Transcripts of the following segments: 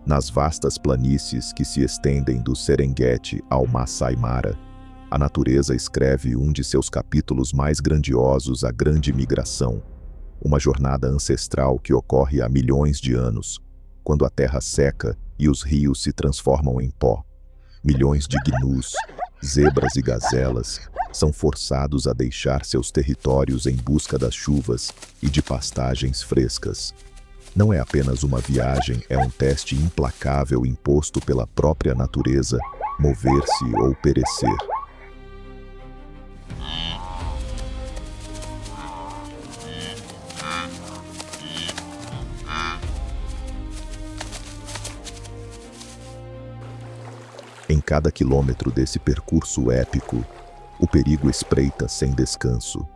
Nas vastas planícies que se estendem do Serengeti ao Masai Mara, a natureza escreve um de seus capítulos mais grandiosos, a Grande Migração, uma jornada ancestral que ocorre há milhões de anos, quando a terra seca e os rios se transformam em pó. Milhões de gnus, zebras e gazelas são forçados a deixar seus territórios em busca das chuvas e de pastagens frescas. Não é apenas uma viagem, é um teste implacável imposto pela própria natureza, mover-se ou perecer. Em cada quilômetro desse percurso épico, o perigo espreita sem descanso.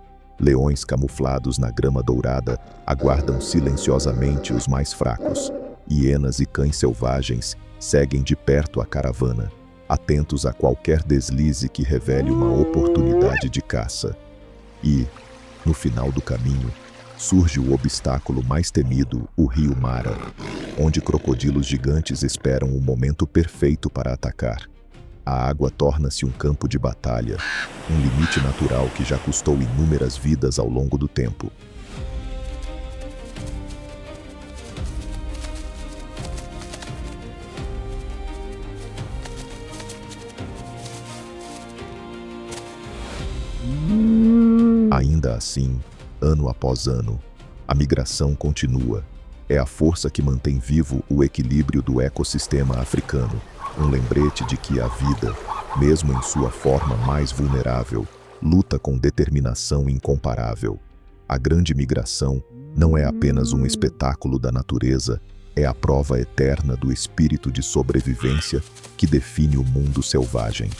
Leões camuflados na grama dourada aguardam silenciosamente os mais fracos. Hienas e cães selvagens seguem de perto a caravana, atentos a qualquer deslize que revele uma oportunidade de caça. E, no final do caminho, surge o obstáculo mais temido, o rio Mara, onde crocodilos gigantes esperam o momento perfeito para atacar. A água torna-se um campo de batalha, um limite natural que já custou inúmeras vidas ao longo do tempo. Ainda assim, ano após ano, a migração continua. É a força que mantém vivo o equilíbrio do ecossistema africano. Um lembrete de que a vida, mesmo em sua forma mais vulnerável, luta com determinação incomparável. A Grande Migração não é apenas um espetáculo da natureza, é a prova eterna do espírito de sobrevivência que define o mundo selvagem.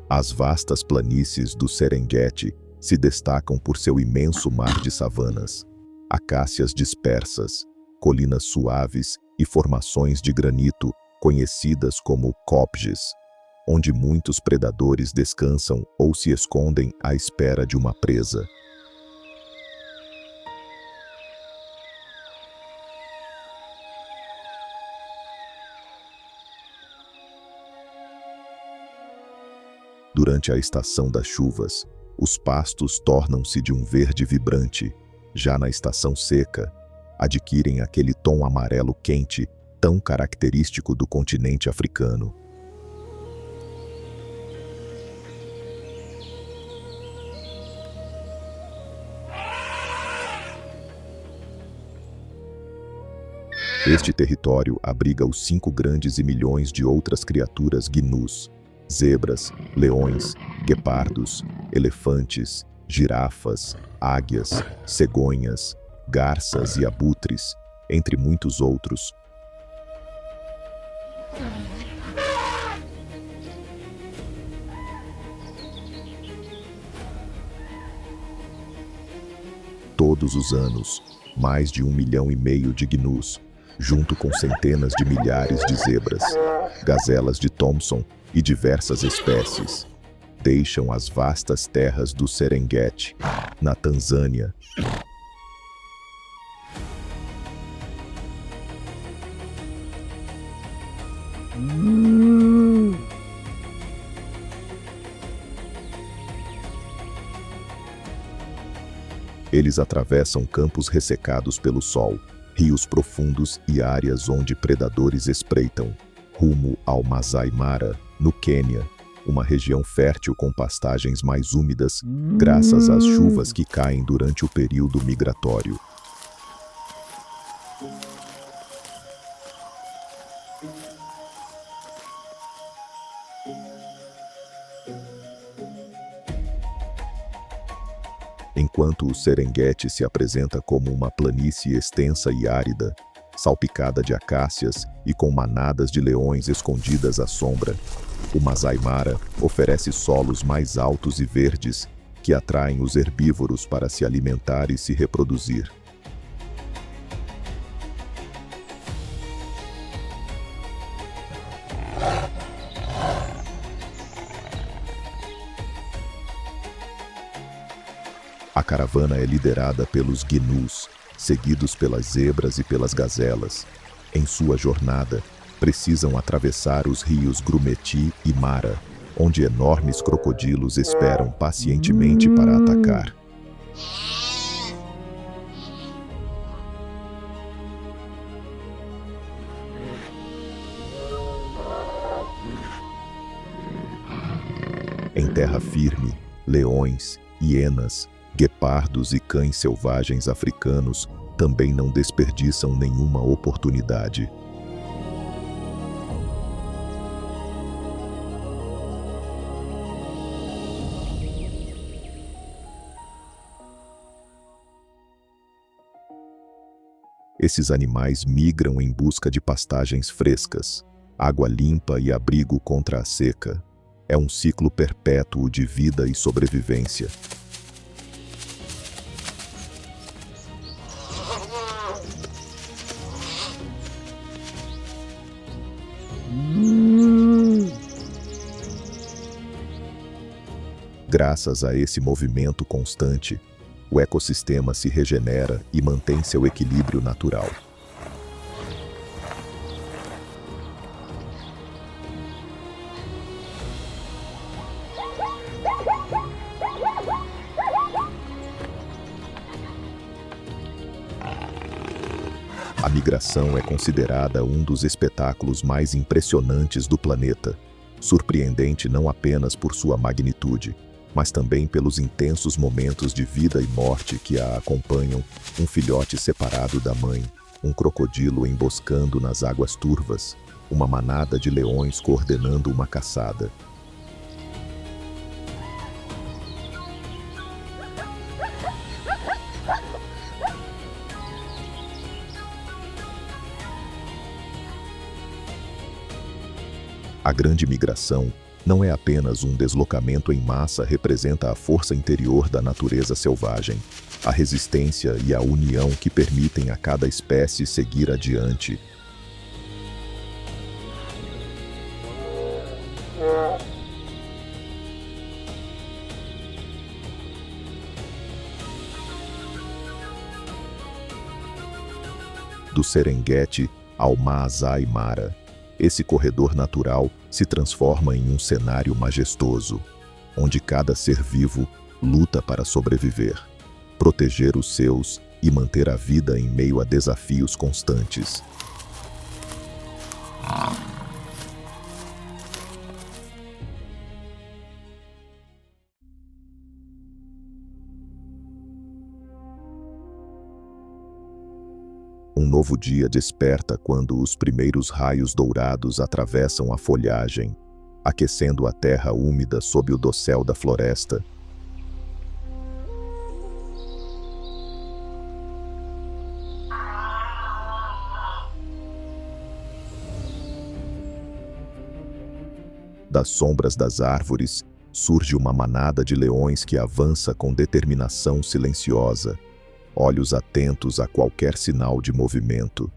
As vastas planícies do Serengeti se destacam por seu imenso mar de savanas, acácias dispersas, colinas suaves e formações de granito conhecidas como kopjes, onde muitos predadores descansam ou se escondem à espera de uma presa. Durante a estação das chuvas, os pastos tornam-se de um verde vibrante. Já na estação seca, adquirem aquele tom amarelo quente, tão característico do continente africano. Este território abriga os 5 grandes e milhões de outras criaturas gnus: zebras, leões, guepardos, elefantes, girafas, águias, cegonhas, garças e abutres, entre muitos outros. Todos os anos, mais de 1,5 milhão de gnus, junto com centenas de milhares de zebras, gazelas de Thomson e diversas espécies, deixam as vastas terras do Serengeti, na Tanzânia. Eles atravessam campos ressecados pelo sol, rios profundos e áreas onde predadores espreitam, rumo ao Masai Mara, no Quênia, uma região fértil com pastagens mais úmidas, graças às chuvas que caem durante o período migratório. Enquanto o Serengeti se apresenta como uma planície extensa e árida, salpicada de acácias e com manadas de leões escondidas à sombra. O Masai Mara oferece solos mais altos e verdes que atraem os herbívoros para se alimentar e se reproduzir. A caravana é liderada pelos gnus, seguidos pelas zebras e pelas gazelas. Em sua jornada, precisam atravessar os rios Grumeti e Mara, onde enormes crocodilos esperam pacientemente para atacar. Em terra firme, leões, hienas, guepardos e cães selvagens africanos também não desperdiçam nenhuma oportunidade. Esses animais migram em busca de pastagens frescas, água limpa e abrigo contra a seca. É um ciclo perpétuo de vida e sobrevivência. Graças a esse movimento constante, o ecossistema se regenera e mantém seu equilíbrio natural. A migração é considerada um dos espetáculos mais impressionantes do planeta, surpreendente não apenas por sua magnitude, mas também pelos intensos momentos de vida e morte que a acompanham, um filhote separado da mãe, um crocodilo emboscando nas águas turvas, uma manada de leões coordenando uma caçada. A grande migração não é apenas um deslocamento em massa, representa a força interior da natureza selvagem, a resistência e a união que permitem a cada espécie seguir adiante. Do Serengeti ao Maasai Mara, esse corredor natural se transforma em um cenário majestoso, onde cada ser vivo luta para sobreviver, proteger os seus e manter a vida em meio a desafios constantes. Um novo dia desperta quando os primeiros raios dourados atravessam a folhagem, aquecendo a terra úmida sob o dossel da floresta. Das sombras das árvores, surge uma manada de leões que avança com determinação silenciosa, olhos atentos a qualquer sinal de movimento.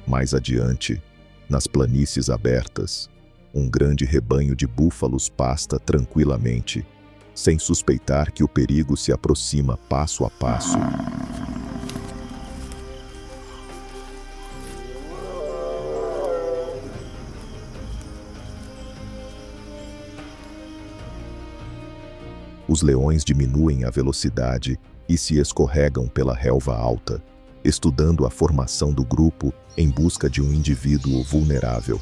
Mais adiante, nas planícies abertas, um grande rebanho de búfalos pasta tranquilamente, sem suspeitar que o perigo se aproxima passo a passo. Os leões diminuem a velocidade e se escorregam pela relva alta, estudando a formação do grupo em busca de um indivíduo vulnerável.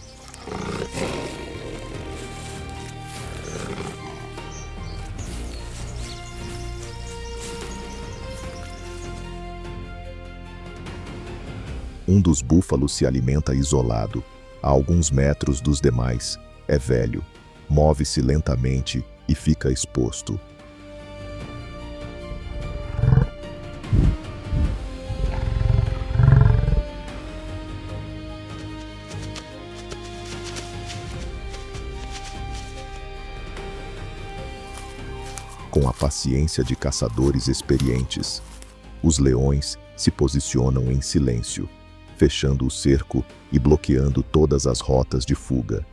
Um dos búfalos se alimenta isolado, a alguns metros dos demais. É velho, move-se lentamente e fica exposto. Com a paciência de caçadores experientes, os leões se posicionam em silêncio, fechando o cerco e bloqueando todas as rotas de fuga.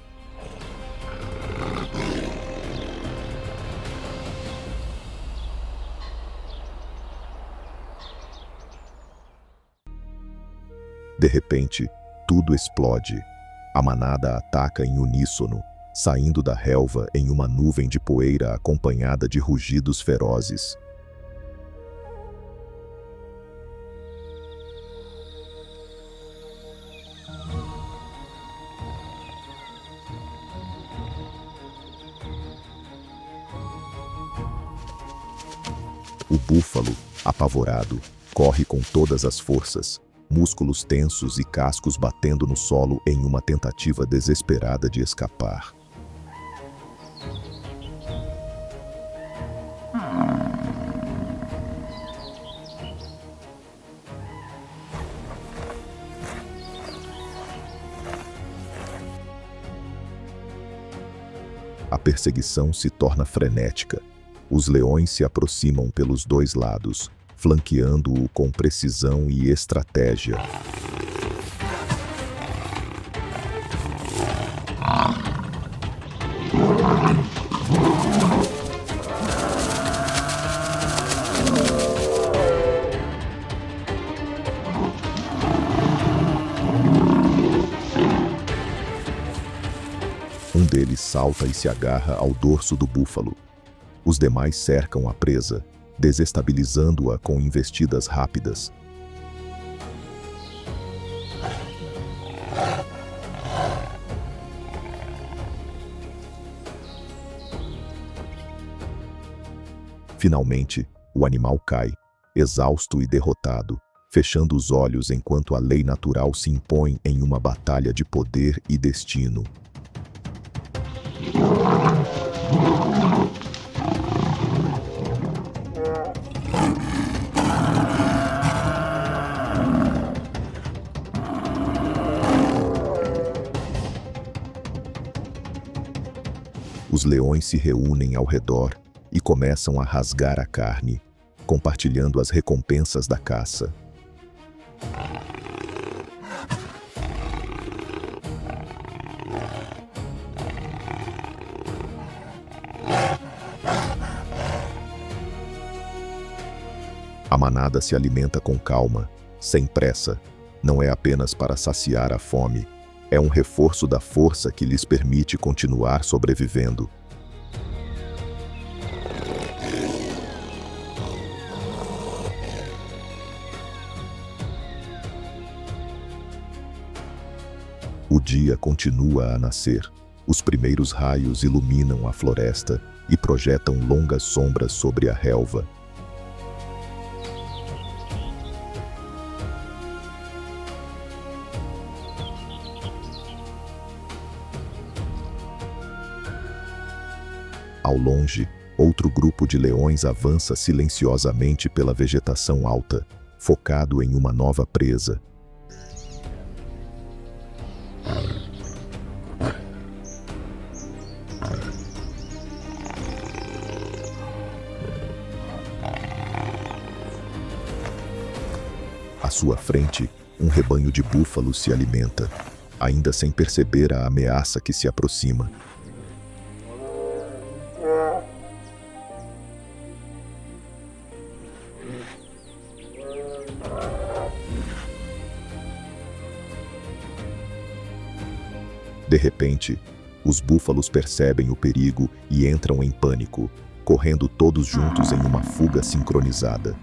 De repente, tudo explode. A manada ataca em uníssono, saindo da relva em uma nuvem de poeira acompanhada de rugidos ferozes. O búfalo, apavorado, corre com todas as forças, músculos tensos e cascos batendo no solo em uma tentativa desesperada de escapar. A perseguição se torna frenética. Os leões se aproximam pelos dois lados, flanqueando-o com precisão e estratégia. Um deles salta e se agarra ao dorso do búfalo. Os demais cercam a presa, desestabilizando-a com investidas rápidas. Finalmente, o animal cai, exausto e derrotado, fechando os olhos enquanto a lei natural se impõe em uma batalha de poder e destino. Os leões se reúnem ao redor e começam a rasgar a carne, compartilhando as recompensas da caça. A manada se alimenta com calma, sem pressa. Não é apenas para saciar a fome, é um reforço da força que lhes permite continuar sobrevivendo. O dia continua a nascer. Os primeiros raios iluminam a floresta e projetam longas sombras sobre a relva. Ao longe, outro grupo de leões avança silenciosamente pela vegetação alta, focado em uma nova presa. À sua frente, um rebanho de búfalos se alimenta, ainda sem perceber a ameaça que se aproxima. De repente, os búfalos percebem o perigo e entram em pânico, correndo todos juntos em uma fuga sincronizada.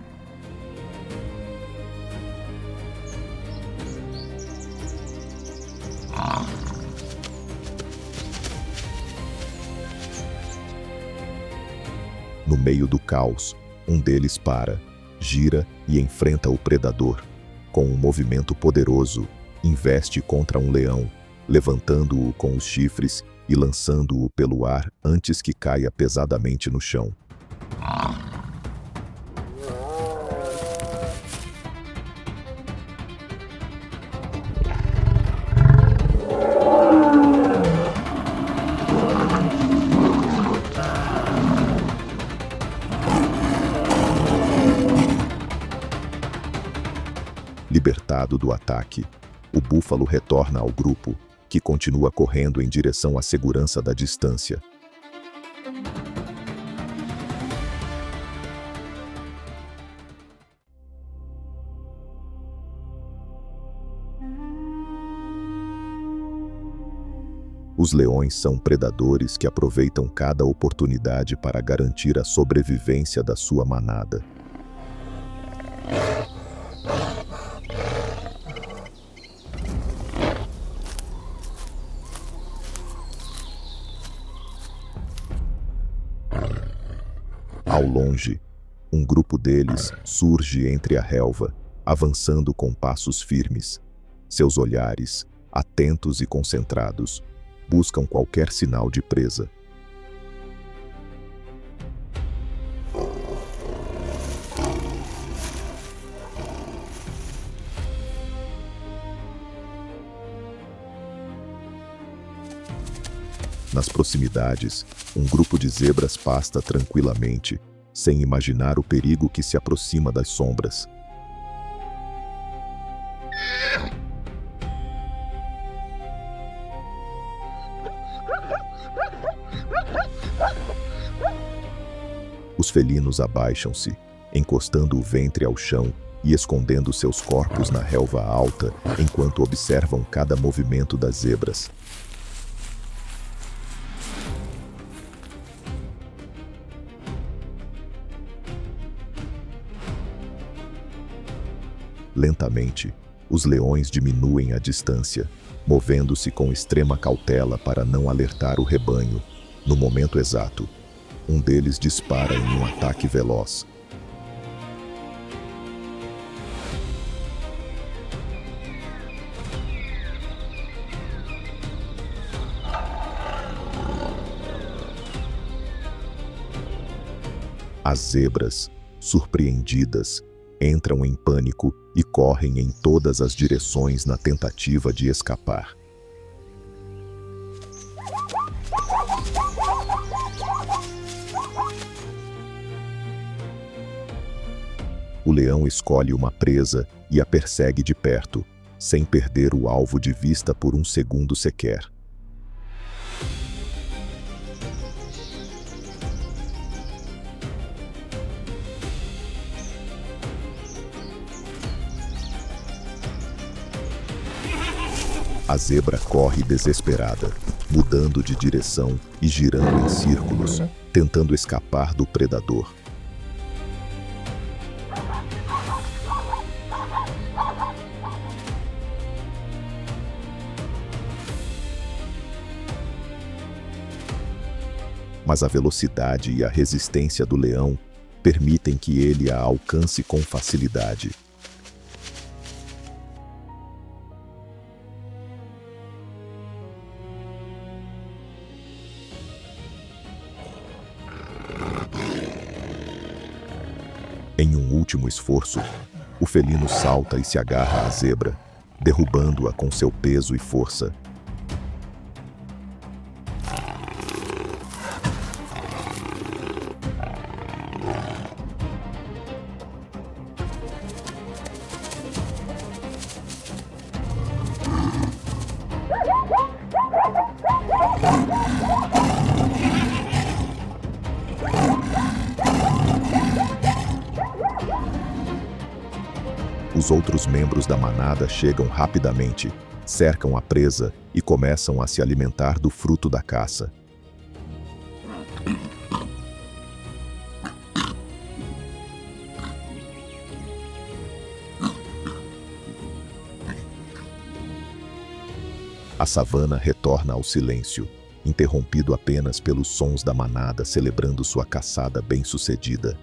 No meio do caos, um deles para, gira e enfrenta o predador. com um movimento poderoso, investe contra um leão, levantando-o com os chifres e lançando-o pelo ar antes que caia pesadamente no chão. Libertado do ataque, o búfalo retorna ao grupo, que continua correndo em direção à segurança da distância. Os leões são predadores que aproveitam cada oportunidade para garantir a sobrevivência da sua manada. Ao longe, um grupo deles surge entre a relva, avançando com passos firmes. Seus olhares, atentos e concentrados, buscam qualquer sinal de presa. Nas proximidades, um grupo de zebras pasta tranquilamente, sem imaginar o perigo que se aproxima das sombras. Os felinos abaixam-se, encostando o ventre ao chão e escondendo seus corpos na relva alta, enquanto observam cada movimento das zebras. Lentamente, os leões diminuem a distância, movendo-se com extrema cautela para não alertar o rebanho. No momento exato, um deles dispara em um ataque veloz. As zebras, surpreendidas, entram em pânico e correm em todas as direções na tentativa de escapar. O leão escolhe uma presa e a persegue de perto, sem perder o alvo de vista por um segundo sequer. A zebra corre desesperada, mudando de direção e girando em círculos, tentando escapar do predador. Mas a velocidade e a resistência do leão permitem que ele a alcance com facilidade. Em um último esforço, o felino salta e se agarra à zebra, derrubando-a com seu peso e força. Os outros membros da manada chegam rapidamente, cercam a presa e começam a se alimentar do fruto da caça. A savana retorna ao silêncio, interrompido apenas pelos sons da manada celebrando sua caçada bem-sucedida.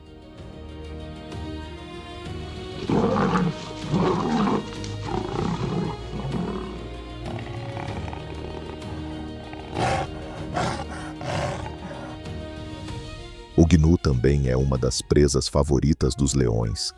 gnu também é uma das presas favoritas dos leões.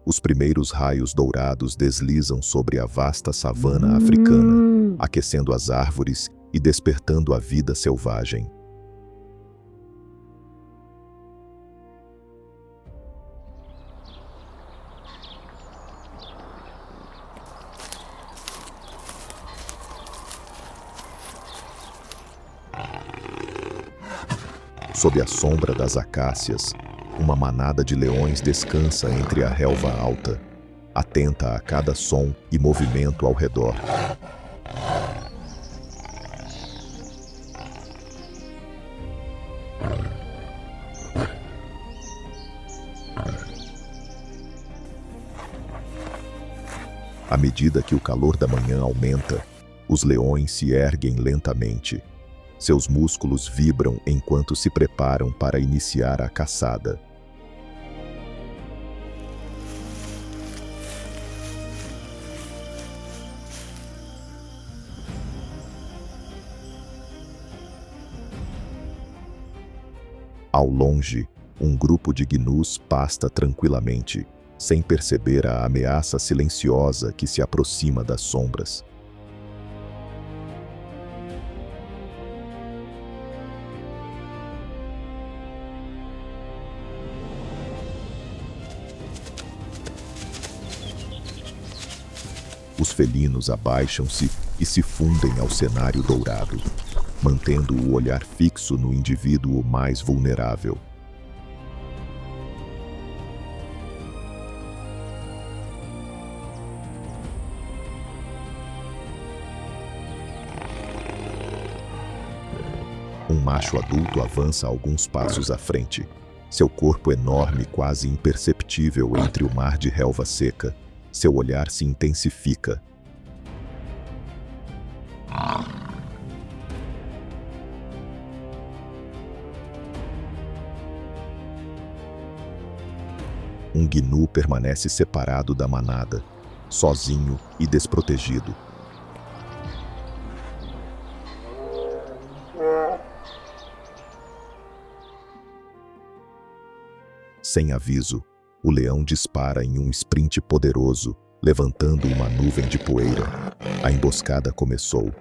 Os primeiros raios dourados deslizam sobre a vasta savana africana, aquecendo as árvores e despertando a vida selvagem. Sob a sombra das acácias, uma manada de leões descansa entre a relva alta, atenta a cada som e movimento ao redor. À medida que o calor da manhã aumenta, os leões se erguem lentamente. Seus músculos vibram enquanto se preparam para iniciar a caçada. Ao longe, um grupo de gnus pasta tranquilamente, sem perceber a ameaça silenciosa que se aproxima das sombras. Os felinos abaixam-se e se fundem ao cenário dourado, mantendo o olhar fixo no indivíduo mais vulnerável. Um macho adulto avança alguns passos à frente, seu corpo enorme quase imperceptível entre o mar de relva seca. Seu olhar se intensifica. Um gnu permanece separado da manada, sozinho e desprotegido. Sem aviso, o leão dispara em um sprint poderoso, levantando uma nuvem de poeira. A emboscada começou.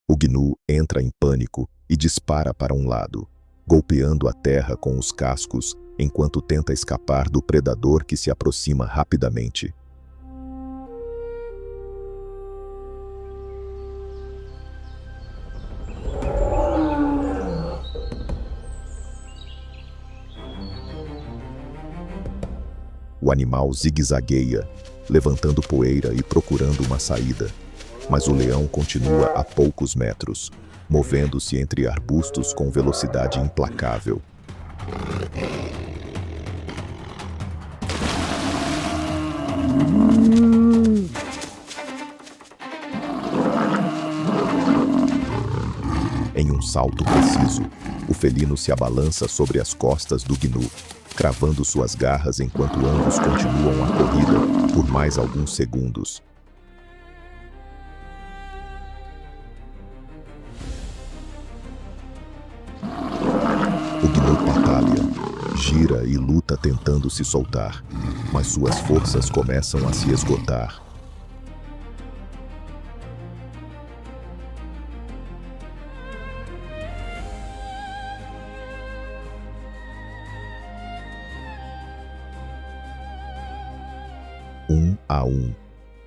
O gnu entra em pânico e dispara para um lado, golpeando a terra com os cascos enquanto tenta escapar do predador que se aproxima rapidamente. O animal zigue-zagueia, levantando poeira e procurando uma saída, mas o leão continua a poucos metros, movendo-se entre arbustos com velocidade implacável. Em um salto preciso, o felino se abalança sobre as costas do gnu, cravando suas garras enquanto ambos continuam a corrida por mais alguns segundos. O gnu batalha, gira e luta tentando se soltar, mas suas forças começam a se esgotar. Um a um,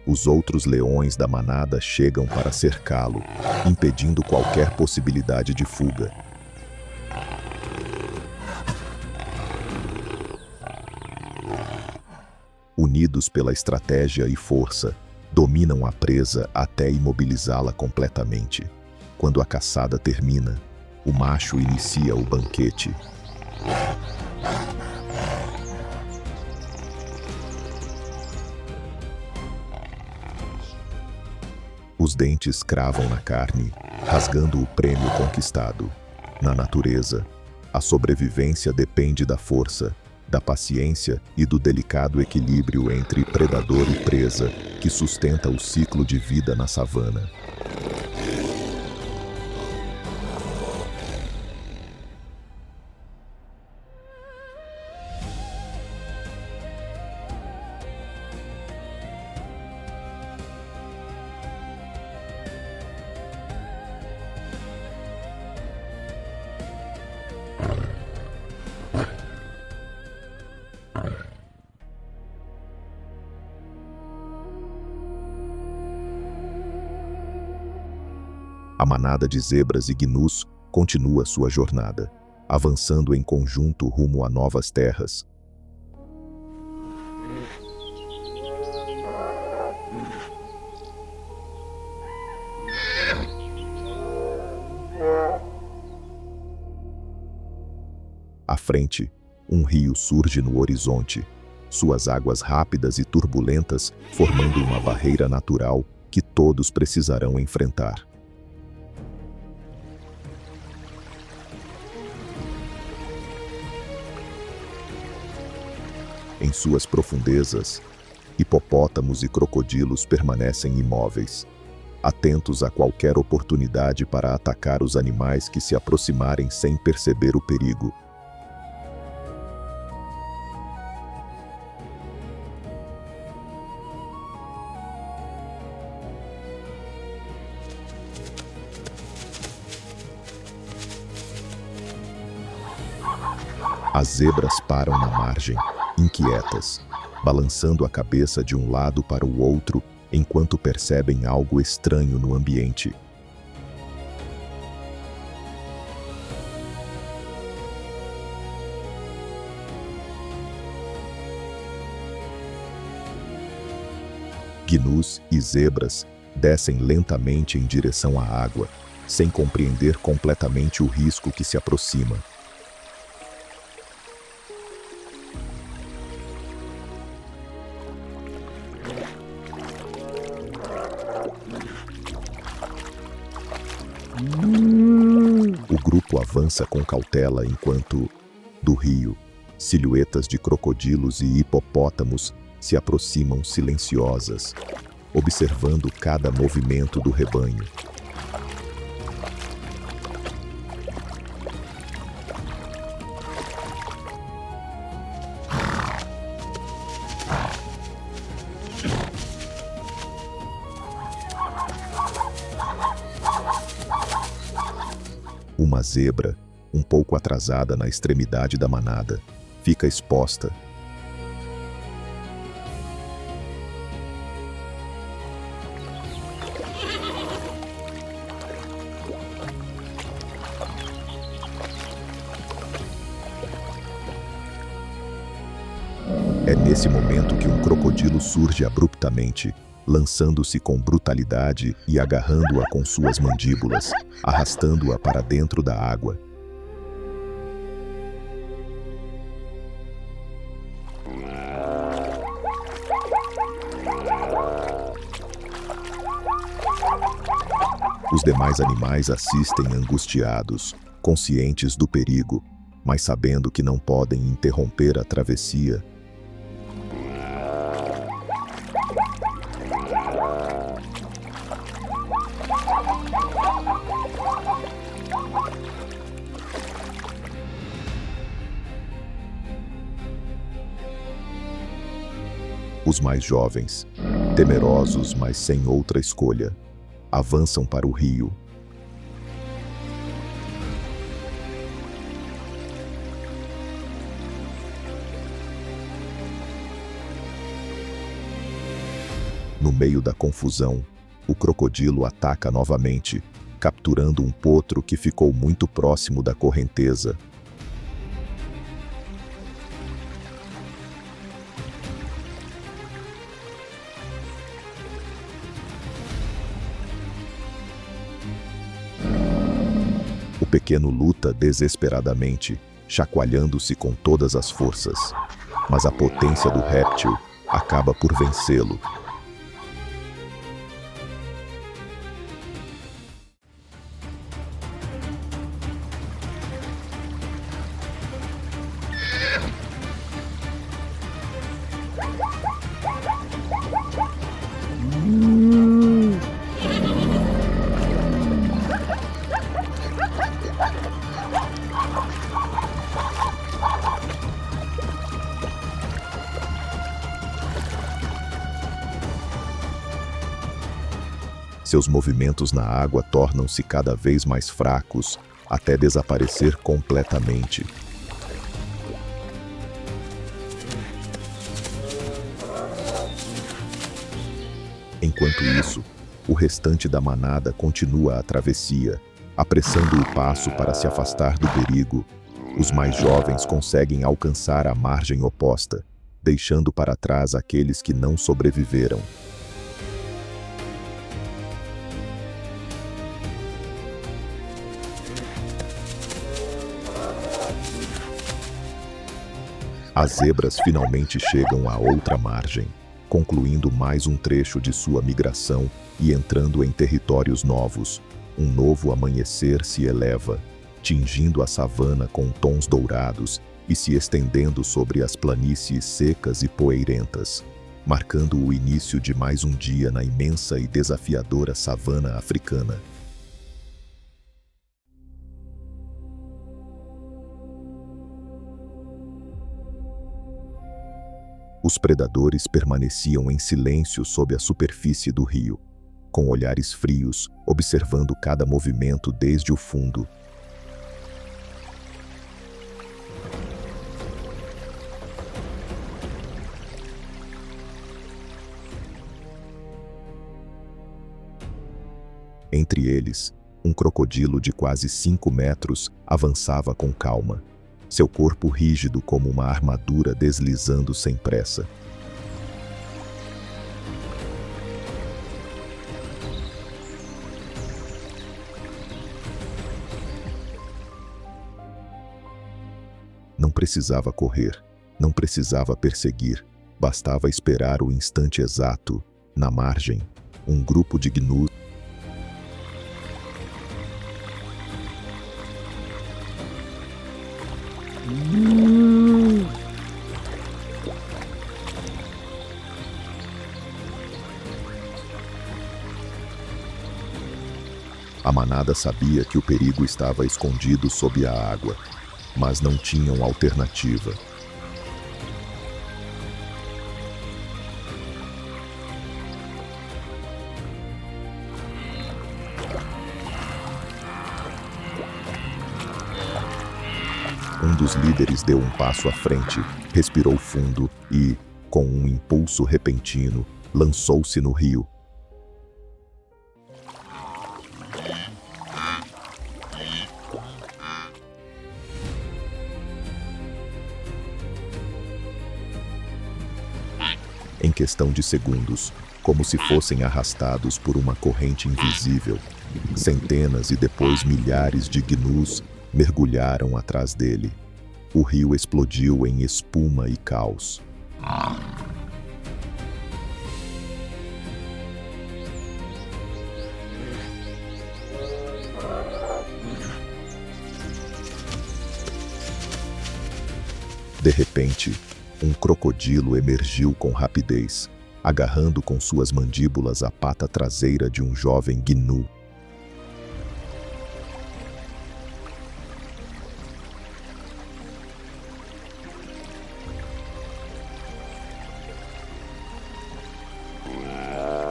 os outros leões da manada chegam para cercá-lo, impedindo qualquer possibilidade de fuga. Unidos pela estratégia e força, dominam a presa até imobilizá-la completamente. Quando a caçada termina, O macho inicia o banquete. Os dentes cravam na carne, rasgando o prêmio conquistado. Na natureza, a sobrevivência depende da força, da paciência e do delicado equilíbrio entre predador e presa que sustenta o ciclo de vida na savana. A manada de zebras e gnus continua sua jornada, avançando em conjunto rumo a novas terras. À frente, um rio surge no horizonte, suas águas rápidas e turbulentas formando uma barreira natural que todos precisarão enfrentar. Em suas profundezas, hipopótamos e crocodilos permanecem imóveis, atentos a qualquer oportunidade para atacar os animais que se aproximarem sem perceber o perigo. As zebras param na margem, inquietas, balançando a cabeça de um lado para o outro enquanto percebem algo estranho no ambiente. Gnus e zebras descem lentamente em direção à água, sem compreender completamente o risco que se aproxima. O grupo avança com cautela enquanto, do rio, silhuetas de crocodilos e hipopótamos se aproximam silenciosas, observando cada movimento do rebanho. Uma zebra, um pouco atrasada na extremidade da manada, fica exposta. É nesse momento que um crocodilo surge abruptamente, lançando-se com brutalidade e agarrando-a com suas mandíbulas, arrastando-a para dentro da água. Os demais animais assistem angustiados, conscientes do perigo, mas sabendo que não podem interromper a travessia. Os mais jovens, temerosos, mas sem outra escolha, avançam para o rio. No meio da confusão, o crocodilo ataca novamente, capturando um potro que ficou muito próximo da correnteza. O pequeno luta desesperadamente, chacoalhando-se com todas as forças. Mas a potência do réptil acaba por vencê-lo. Seus movimentos na água tornam-se cada vez mais fracos, até desaparecer completamente. Enquanto isso, o restante da manada continua a travessia, apressando o passo para se afastar do perigo. Os mais jovens conseguem alcançar a margem oposta, deixando para trás aqueles que não sobreviveram. As zebras finalmente chegam à outra margem, concluindo mais um trecho de sua migração e entrando em territórios novos. Um novo amanhecer se eleva, tingindo a savana com tons dourados e se estendendo sobre as planícies secas e poeirentas, marcando o início de mais um dia na imensa e desafiadora savana africana. Os predadores permaneciam em silêncio sob a superfície do rio, com olhares frios, observando cada movimento desde o fundo. Entre eles, um crocodilo de quase 5 metros avançava com calma, seu corpo rígido como uma armadura deslizando sem pressa. Não precisava correr, não precisava perseguir, bastava esperar o instante exato. Na margem, um grupo de gnus A manada sabia que o perigo estava escondido sob a água, mas não tinham alternativa. Um dos líderes deu um passo à frente, respirou fundo e, com um impulso repentino, lançou-se no rio. Em questão de segundos, como se fossem arrastados por uma corrente invisível, centenas e depois milhares de gnus mergulharam atrás dele. O rio explodiu em espuma e caos. De repente, um crocodilo emergiu com rapidez, agarrando com suas mandíbulas a pata traseira de um jovem gnu.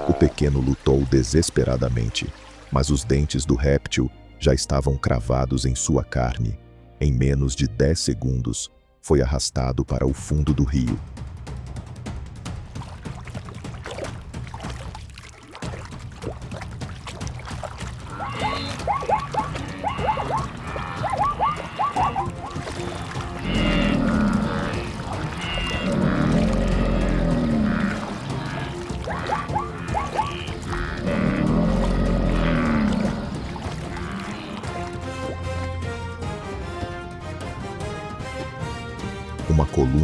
O pequeno lutou desesperadamente, mas os dentes do réptil já estavam cravados em sua carne. Em menos de 10 segundos, foi arrastado para o fundo do rio.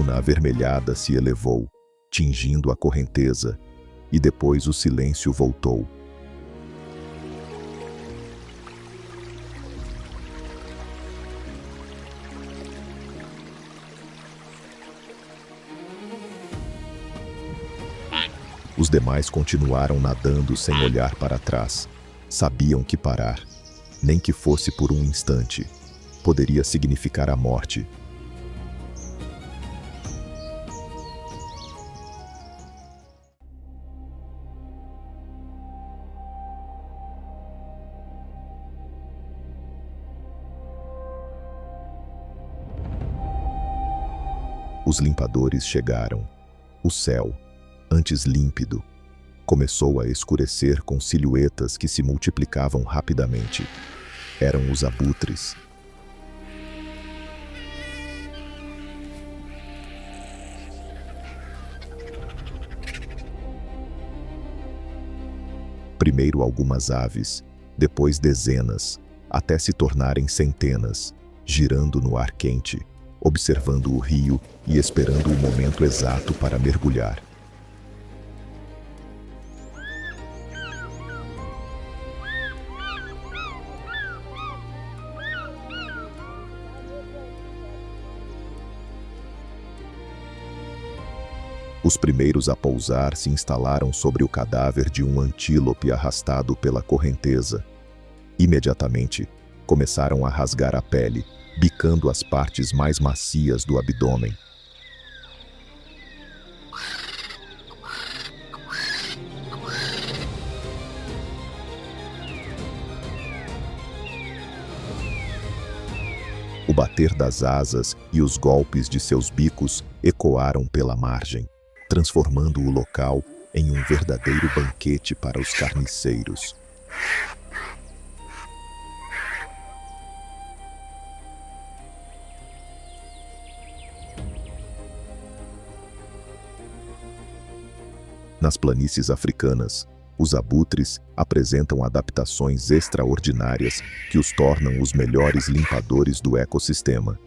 coluna avermelhada se elevou, tingindo a correnteza, e depois o silêncio voltou. Os demais continuaram nadando sem olhar para trás. Sabiam que parar, nem que fosse por um instante, poderia significar a morte. Os limpadores chegaram. O céu, antes límpido, começou a escurecer com silhuetas que se multiplicavam rapidamente. Eram os abutres. Primeiro algumas aves, depois dezenas, até se tornarem centenas, girando no ar quente, observando o rio e esperando o momento exato para mergulhar. Os primeiros a pousar se instalaram sobre o cadáver de um antílope arrastado pela correnteza. Imediatamente, começaram a rasgar a pele, bicando as partes mais macias do abdômen. O bater das asas e os golpes de seus bicos ecoaram pela margem, transformando o local em um verdadeiro banquete para os carniceiros. Nas planícies africanas, os abutres apresentam adaptações extraordinárias que os tornam os melhores limpadores do ecossistema.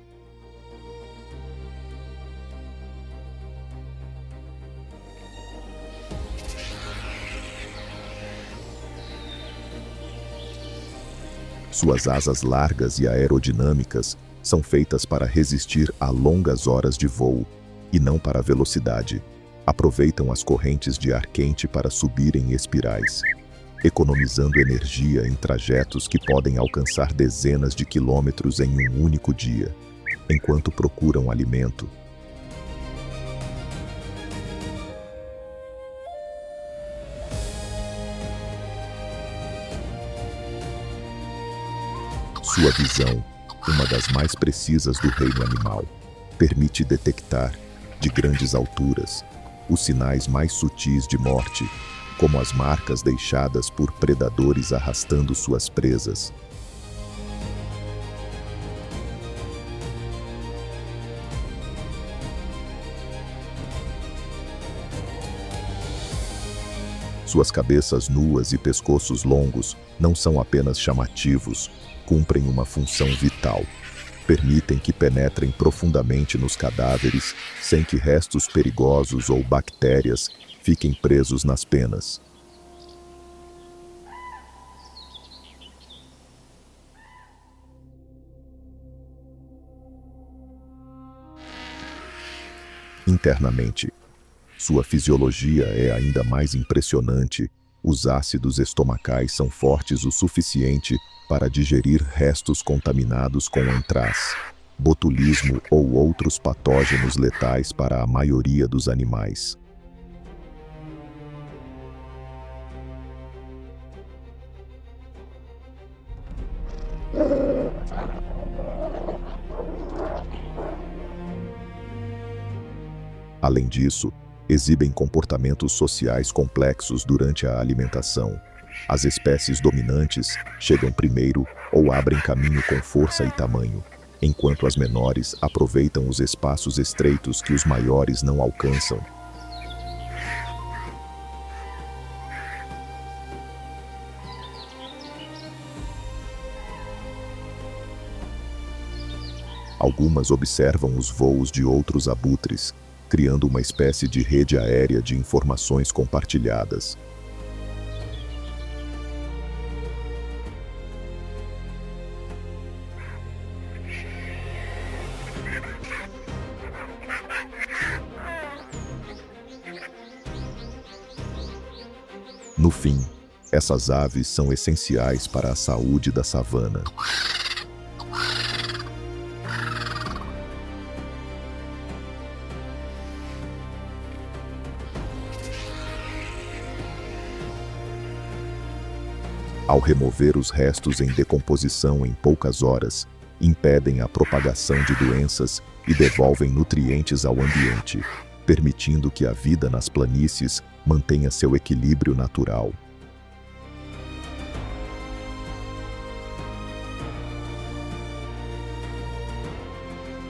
Suas asas largas e aerodinâmicas são feitas para resistir a longas horas de voo, e não para a velocidade. Aproveitam as correntes de ar quente para subir em espirais, economizando energia em trajetos que podem alcançar dezenas de quilômetros em um único dia, enquanto procuram alimento. Sua visão, uma das mais precisas do reino animal, permite detectar, de grandes alturas, os sinais mais sutis de morte, como as marcas deixadas por predadores arrastando suas presas. Suas cabeças nuas e pescoços longos não são apenas chamativos, cumprem uma função vital. Permitem que penetrem profundamente nos cadáveres sem que restos perigosos ou bactérias fiquem presos nas penas. Internamente, sua fisiologia é ainda mais impressionante. Os ácidos estomacais são fortes o suficiente para digerir restos contaminados com antraz, botulismo ou outros patógenos letais para a maioria dos animais. Além disso, exibem comportamentos sociais complexos durante a alimentação. As espécies dominantes chegam primeiro ou abrem caminho com força e tamanho, enquanto as menores aproveitam os espaços estreitos que os maiores não alcançam. Algumas observam os voos de outros abutres, criando uma espécie de rede aérea de informações compartilhadas. No fim, essas aves são essenciais para a saúde da savana. Ao remover os restos em decomposição em poucas horas, impedem a propagação de doenças e devolvem nutrientes ao ambiente, permitindo que a vida nas planícies mantenha seu equilíbrio natural.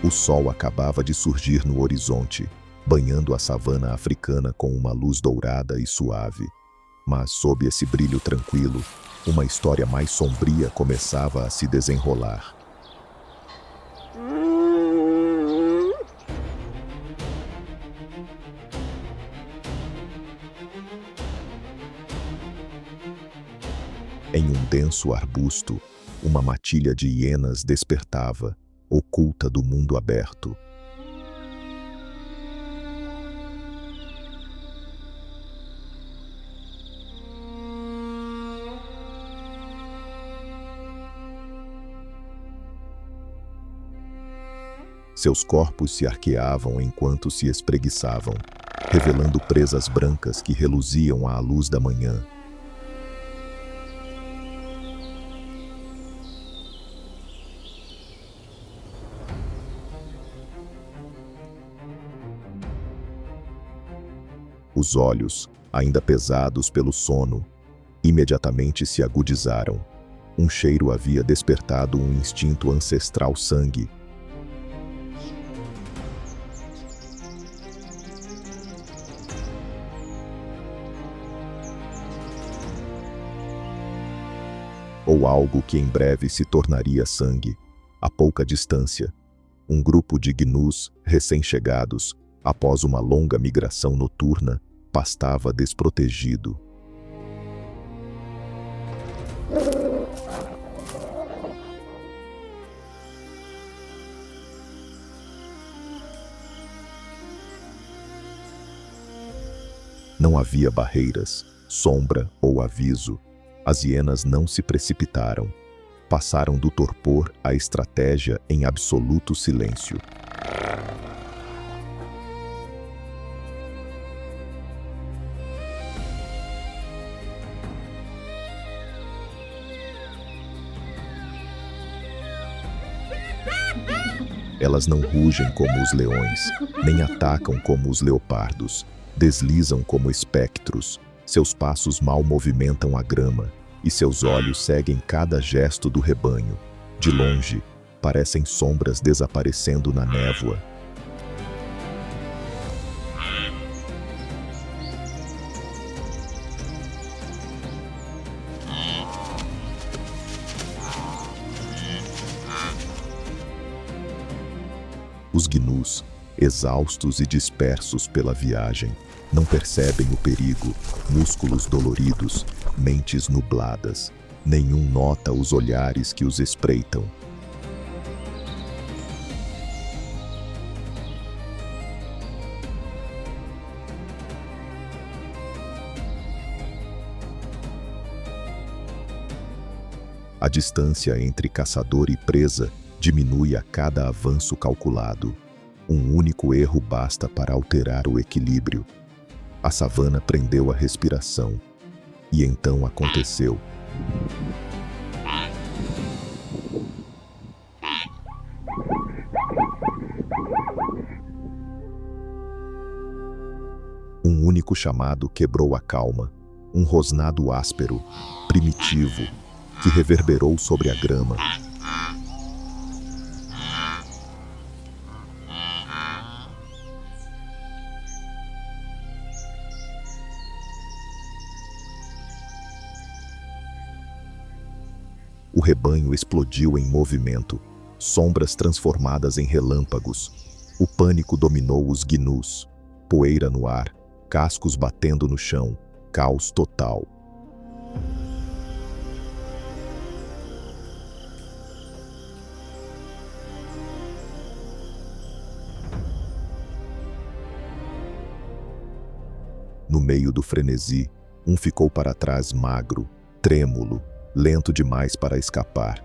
O sol acabava de surgir no horizonte, banhando a savana africana com uma luz dourada e suave. Mas, sob esse brilho tranquilo, uma história mais sombria começava a se desenrolar. Em um denso arbusto, uma matilha de hienas despertava, oculta do mundo aberto. Seus corpos se arqueavam enquanto se espreguiçavam, revelando presas brancas que reluziam à luz da manhã. Os olhos, ainda pesados pelo sono, imediatamente se agudizaram. Um cheiro havia despertado um instinto ancestral sangue. Ou algo que em breve se tornaria sangue. A pouca distância, um grupo de gnus recém-chegados, após uma longa migração noturna, pastava desprotegido. Não havia barreiras, sombra ou aviso. As hienas não se precipitaram. Passaram do torpor à estratégia em absoluto silêncio. Elas não rugem como os leões, nem atacam como os leopardos. Deslizam como espectros. Seus passos mal movimentam a grama, e seus olhos seguem cada gesto do rebanho. De longe, parecem sombras desaparecendo na névoa. Os gnus, exaustos e dispersos pela viagem, não percebem o perigo, músculos doloridos, mentes nubladas. Nenhum nota os olhares que os espreitam. A distância entre caçador e presa diminui a cada avanço calculado. Um único erro basta para alterar o equilíbrio. A savana prendeu a respiração. E então aconteceu. Um único chamado quebrou a calma. Um rosnado áspero, primitivo, que reverberou sobre a grama. O rebanho explodiu em movimento. sombras transformadas em relâmpagos. O pânico dominou os gnus. Poeira no ar, cascos batendo no chão, caos total. No meio do frenesi, um ficou para trás magro, trêmulo, lento demais para escapar.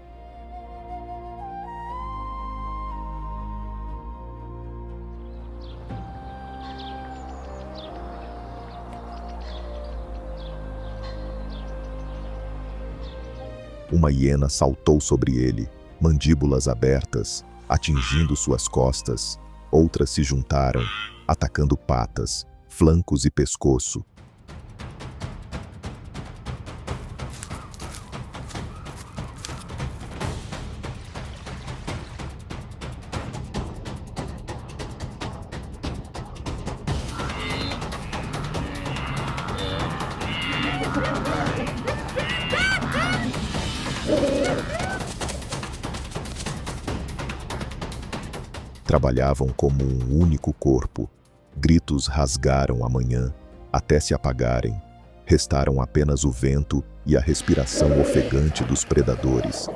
Uma hiena saltou sobre ele, mandíbulas abertas, atingindo suas costas. Outras se juntaram, atacando patas, flancos e pescoço. Trabalhavam como um único corpo. Gritos rasgaram a manhã, até se apagarem. Restaram apenas o vento e a respiração ofegante dos predadores.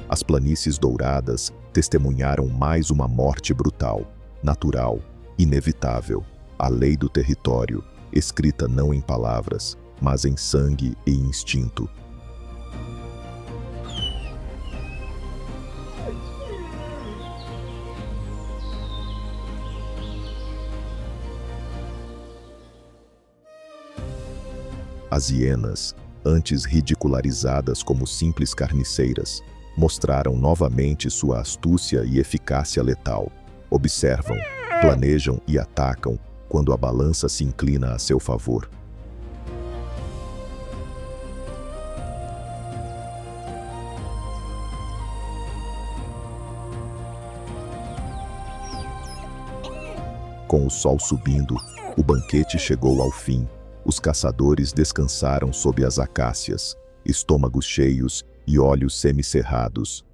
As planícies douradas testemunharam mais uma morte brutal, natural, inevitável, a lei do território, escrita não em palavras, mas em sangue e instinto. As hienas, antes ridicularizadas como simples carniceiras, mostraram novamente sua astúcia e eficácia letal. Observam, planejam e atacam quando a balança se inclina a seu favor. Com o sol subindo, o banquete chegou ao fim. Os caçadores descansaram sob as acácias, estômagos cheios e olhos semicerrados.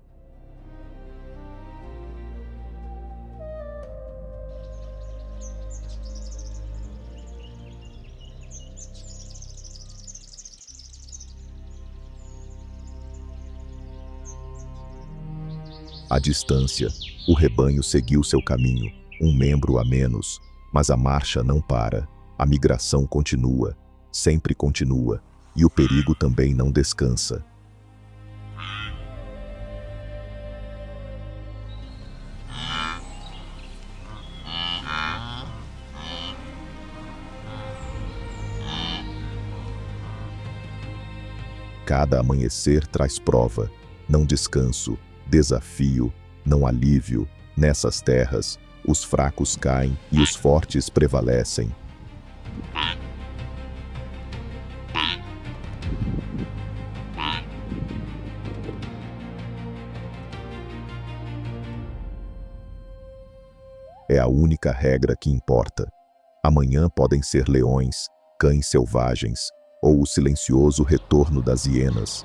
À distância, o rebanho seguiu seu caminho, um membro a menos, mas a marcha não para, a migração continua, sempre continua, e o perigo também não descansa. Cada amanhecer traz prova, não descanso, desafio, não alívio. Nessas terras, os fracos caem e os fortes prevalecem. É a única regra que importa. Amanhã podem ser leões, cães selvagens, ou o silencioso retorno das hienas.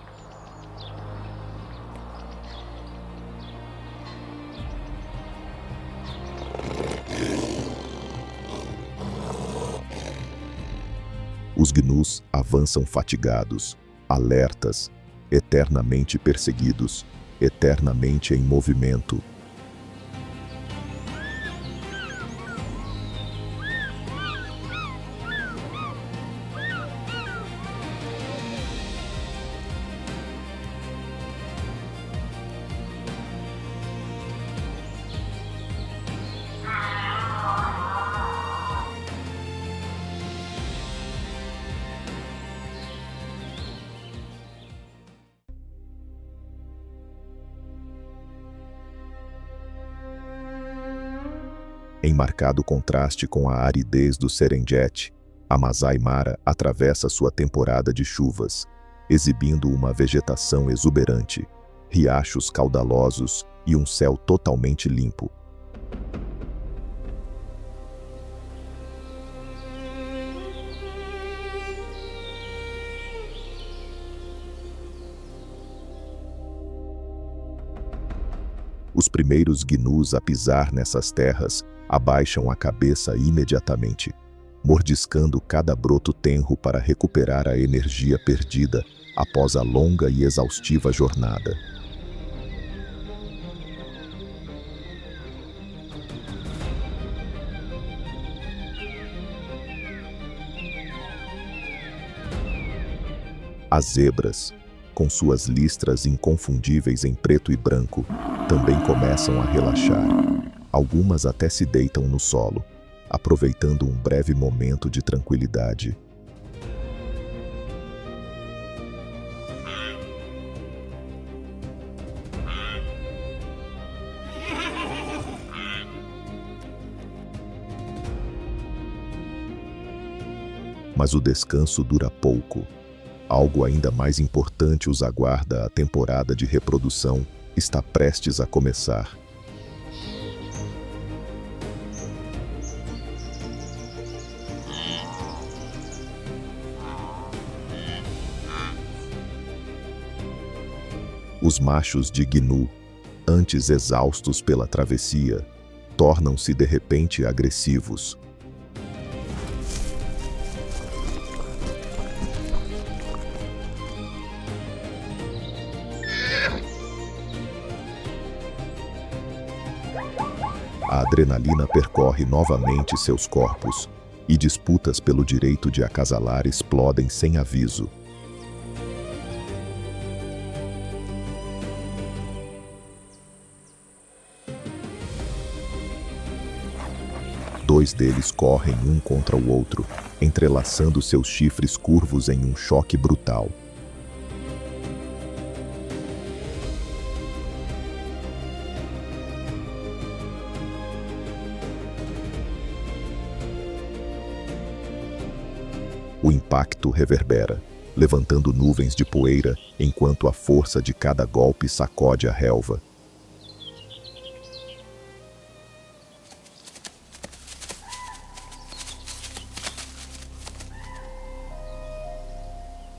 Os gnus avançam fatigados, alertas, eternamente perseguidos, eternamente em movimento. Em marcado contraste com a aridez do Serengeti, a Masai Mara atravessa sua temporada de chuvas, exibindo uma vegetação exuberante, riachos caudalosos e um céu totalmente limpo. Os primeiros gnus a pisar nessas terras abaixam a cabeça imediatamente, mordiscando cada broto tenro para recuperar a energia perdida após a longa e exaustiva jornada. As zebras, com suas listras inconfundíveis em preto e branco, também começam a relaxar. Algumas até se deitam no solo, aproveitando um breve momento de tranquilidade. Mas o descanso dura pouco. Algo ainda mais importante os aguarda. A temporada de reprodução está prestes a começar. Os machos de gnu, antes exaustos pela travessia, tornam-se de repente agressivos. A adrenalina percorre novamente seus corpos, e disputas pelo direito de acasalar explodem sem aviso. Dois deles correm um contra o outro, entrelaçando seus chifres curvos em um choque brutal. O impacto reverbera, levantando nuvens de poeira enquanto a força de cada golpe sacode a relva.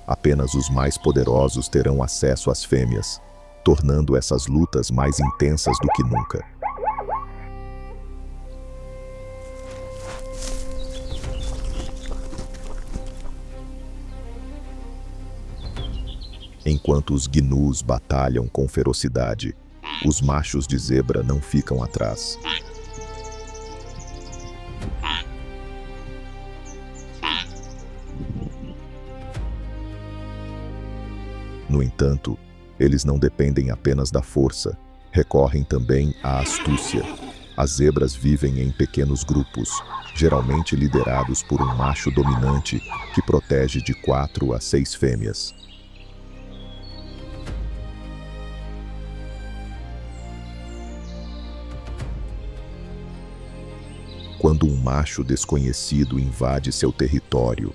Apenas os mais poderosos terão acesso às fêmeas, tornando essas lutas mais intensas do que nunca. Enquanto os gnus batalham com ferocidade, os machos de zebra não ficam atrás. No entanto, eles não dependem apenas da força, recorrem também à astúcia. As zebras vivem em pequenos grupos, geralmente liderados por um macho dominante que protege de 4 a 6 fêmeas. Quando um macho desconhecido invade seu território,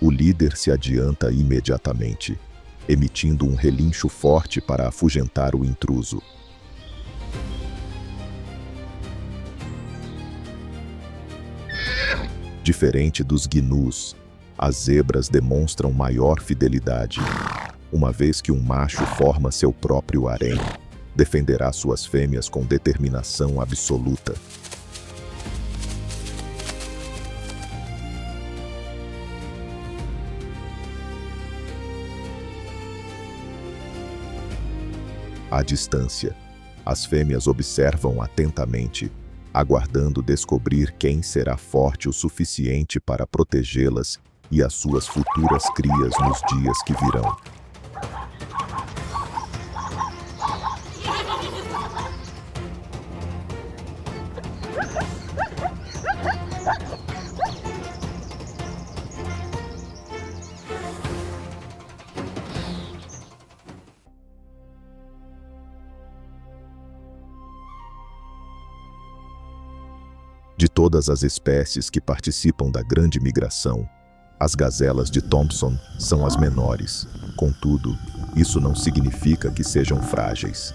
o líder se adianta imediatamente, emitindo um relincho forte para afugentar o intruso. Diferente dos gnus, as zebras demonstram maior fidelidade. Uma vez que um macho forma seu próprio harém, defenderá suas fêmeas com determinação absoluta. À distância, as fêmeas observam atentamente, aguardando descobrir quem será forte o suficiente para protegê-las e as suas futuras crias nos dias que virão. De todas as espécies que participam da grande migração, as gazelas de Thompson são as menores. Contudo, isso não significa que sejam frágeis.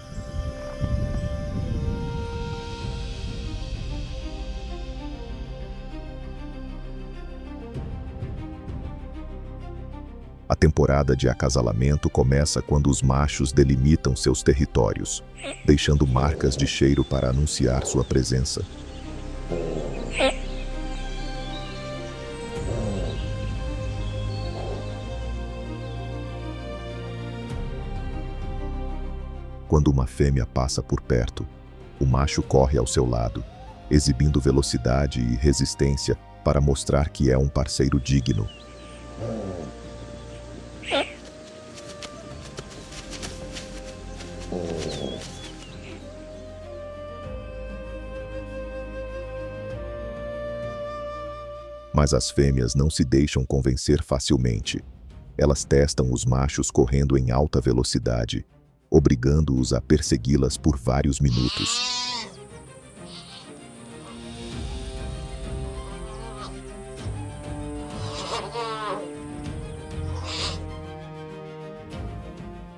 A temporada de acasalamento começa quando os machos delimitam seus territórios, deixando marcas de cheiro para anunciar sua presença. Quando uma fêmea passa por perto, o macho corre ao seu lado, exibindo velocidade e resistência para mostrar que é um parceiro digno. Mas as fêmeas não se deixam convencer facilmente. Elas testam os machos correndo em alta velocidade, obrigando-os a persegui-las por vários minutos.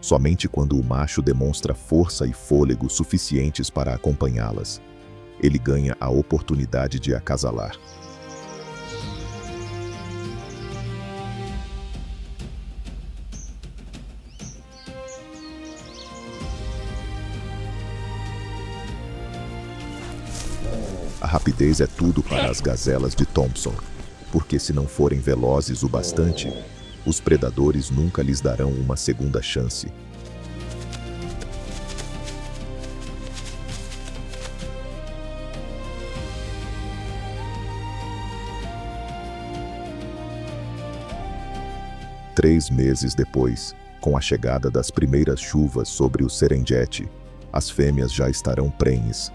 Somente quando o macho demonstra força e fôlego suficientes para acompanhá-las, ele ganha a oportunidade de acasalar. A rapidez é tudo para as gazelas de Thompson, porque se não forem velozes o bastante, os predadores nunca lhes darão uma segunda chance. Três meses depois, com a chegada das primeiras chuvas sobre o Serengeti, as fêmeas já estarão prenhes.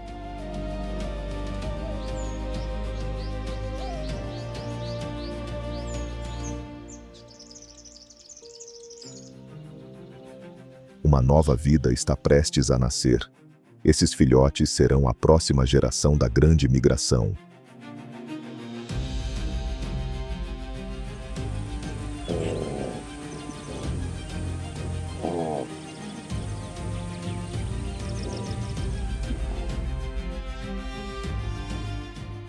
Uma nova vida está prestes a nascer. Esses filhotes serão a próxima geração da grande migração.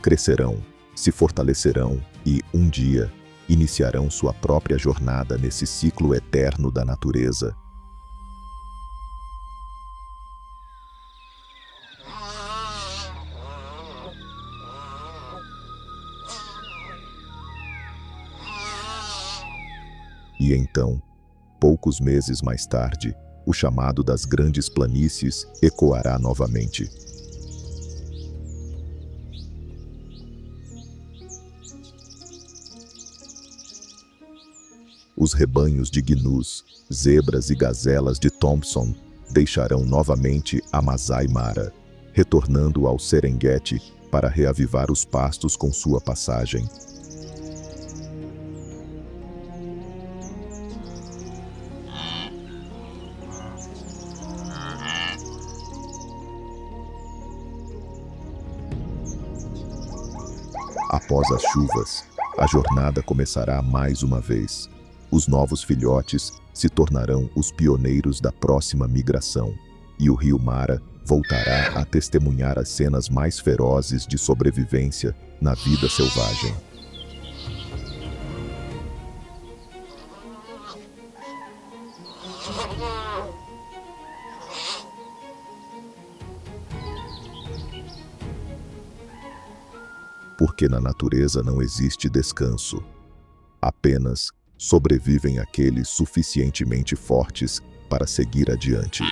Crescerão, se fortalecerão e, um dia, iniciarão sua própria jornada nesse ciclo eterno da natureza. E então, poucos meses mais tarde, o chamado das grandes planícies ecoará novamente. Os rebanhos de gnus, zebras e gazelas de Thompson deixarão novamente a Masai Mara, retornando ao Serengeti para reavivar os pastos com sua passagem. Após as chuvas, a jornada começará mais uma vez. Os novos filhotes se tornarão os pioneiros da próxima migração, e o rio Mara voltará a testemunhar as cenas mais ferozes de sobrevivência na vida selvagem. Porque na natureza não existe descanso. Apenas sobrevivem aqueles suficientemente fortes para seguir adiante.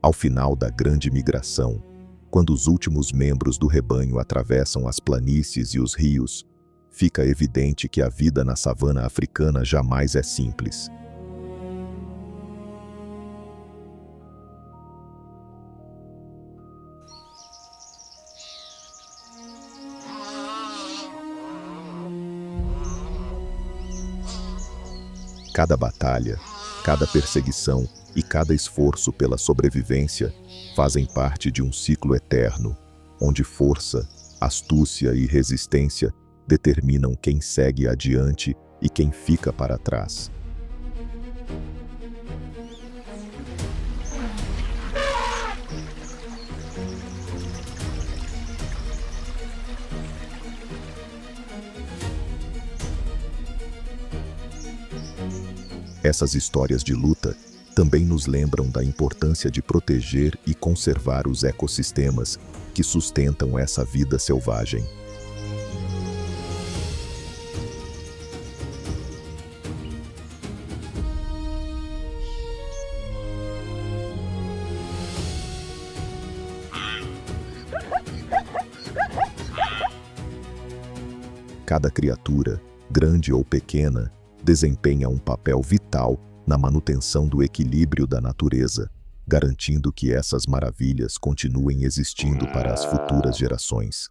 Ao final da grande migração, quando os últimos membros do rebanho atravessam as planícies e os rios, fica evidente que a vida na savana africana jamais é simples. Cada batalha, Cada perseguição e cada esforço pela sobrevivência fazem parte de um ciclo eterno, onde força, astúcia e resistência determinam quem segue adiante e quem fica para trás. Essas histórias de luta também nos lembram da importância de proteger e conservar os ecossistemas que sustentam essa vida selvagem. Cada criatura, grande ou pequena, desempenha um papel vital na manutenção do equilíbrio da natureza, garantindo que essas maravilhas continuem existindo para as futuras gerações.